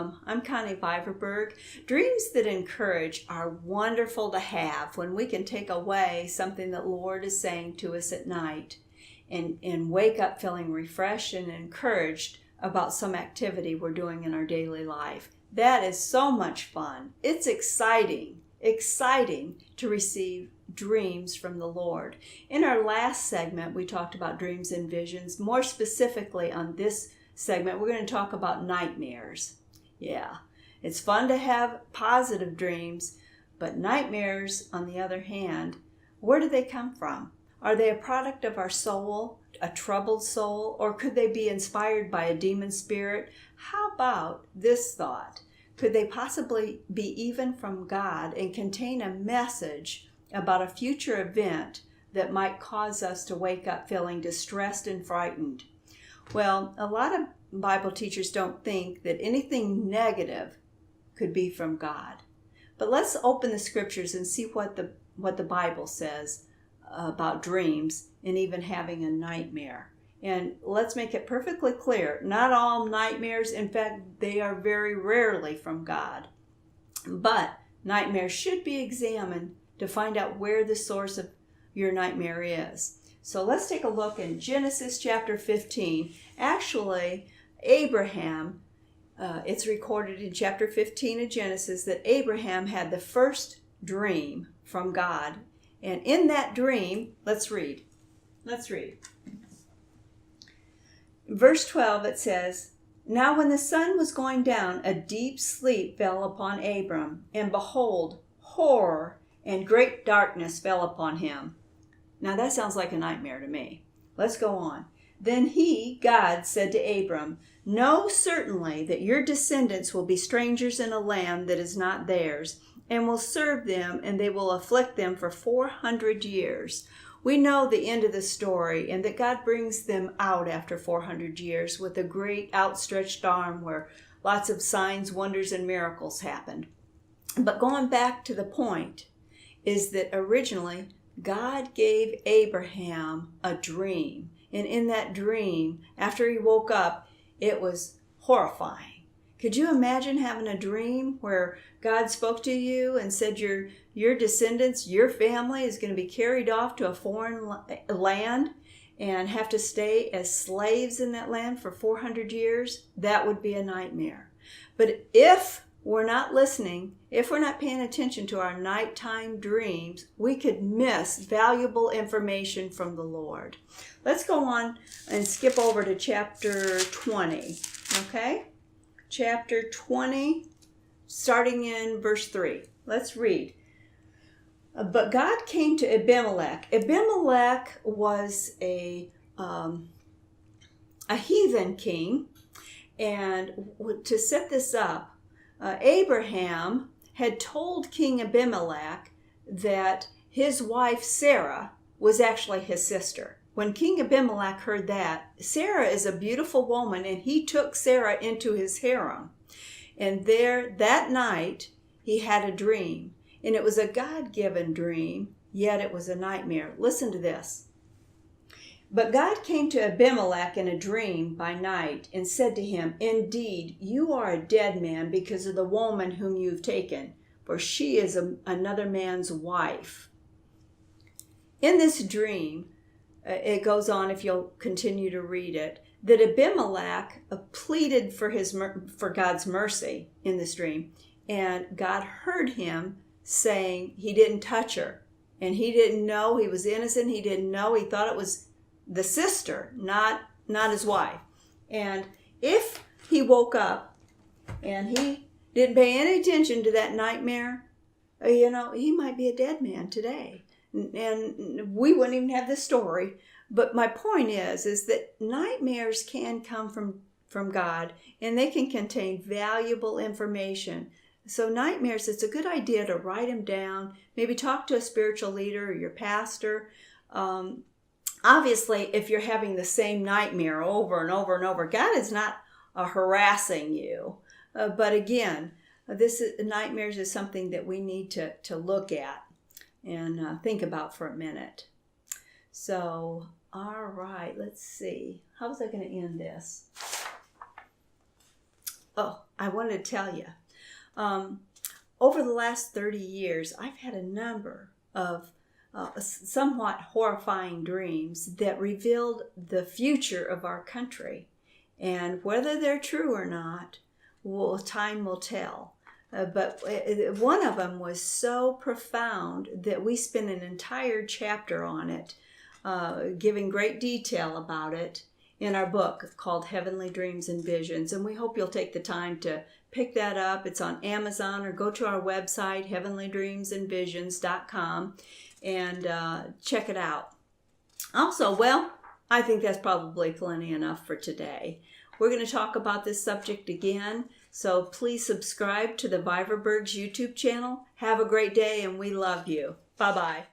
welcome. I'm Connie Viverberg. Dreams that encourage are wonderful to have when we can take away something that Lord is saying to us at night and wake up feeling refreshed and encouraged about some activity we're doing in our daily life. That is so much fun. It's exciting to receive dreams from the Lord. In our last segment, we talked about dreams and visions. More specifically on this segment, we're going to talk about nightmares. Yeah, it's fun to have positive dreams, but nightmares, on the other hand, where do they come from? Are they a product of our soul, a troubled soul, or could they be inspired by a demon spirit? How about this thought? Could they possibly be even from God and contain a message about a future event that might cause us to wake up feeling distressed and frightened? Well, a lot of Bible teachers don't think that anything negative could be from God. But let's open the scriptures and see what the Bible says about dreams and even having a nightmare. And let's make it perfectly clear, not all nightmares, in fact, they are very rarely from God. But nightmares should be examined to find out where the source of your nightmare is. So let's take a look in Genesis chapter 15. Actually, Abraham, it's recorded in chapter 15 of Genesis that Abraham had the first dream from God. And in that dream, let's read. Verse 12, it says, "Now when the sun was going down, a deep sleep fell upon Abram, and behold, horror and great darkness fell upon him." Now that sounds like a nightmare to me. Let's go on. "Then God said to Abram, know certainly that your descendants will be strangers in a land that is not theirs, and will serve them, and they will afflict them for 400 years. We know the end of the story, and that God brings them out after 400 years with a great outstretched arm where lots of signs, wonders, and miracles happened. But going back to the point is that originally God gave Abraham a dream. And in that dream, after he woke up, it was horrifying. Could you imagine having a dream where God spoke to you and said your descendants, your family is going to be carried off to a foreign land and have to stay as slaves in that land for 400 years? That would be a nightmare. But if we're not listening, if we're not paying attention to our nighttime dreams, we could miss valuable information from the Lord. Let's go on and skip over to chapter 20, okay? Chapter 20, starting in verse 3. Let's read. "But God came to Abimelech." Abimelech was a heathen king. And to set this up, Abraham had told King Abimelech that his wife Sarah was actually his sister. When King Abimelech heard that, Sarah is a beautiful woman, and he took Sarah into his harem. And there, that night, he had a dream. And it was a God-given dream, yet it was a nightmare. Listen to this. "But God came to Abimelech in a dream by night and said to him, indeed, you are a dead man because of the woman whom you've taken, for she is another man's wife." In this dream, it goes on, if you'll continue to read it, that Abimelech pleaded for God's mercy in this dream. And God heard him saying he didn't touch her. And he didn't know, he was innocent, he didn't know, he thought it was the sister, not his wife. And if he woke up and he didn't pay any attention to that nightmare, he might be a dead man today. And we wouldn't even have this story. But my point is that nightmares can come from God, and they can contain valuable information. So nightmares, it's a good idea to write them down, maybe talk to a spiritual leader or your pastor. Obviously, if you're having the same nightmare over and over and over, God is not harassing you. But again, nightmares is something that we need to look at and think about for a minute. So, all right, let's see. How was I going to end this? Oh, I want to tell you, over the last 30 years, I've had a number of somewhat horrifying dreams that revealed the future of our country. And whether they're true or not, time will tell. But one of them was so profound that we spent an entire chapter on it, giving great detail about it in our book called Heavenly Dreams and Visions. And we hope you'll take the time to pick that up. It's on Amazon, or go to our website, heavenlydreamsandvisions.com, and check it out. Also, well, I think that's probably plenty enough for today. We're going to talk about this subject again, so please subscribe to the Viverbergs YouTube channel. Have a great day, and we love you. Bye-bye.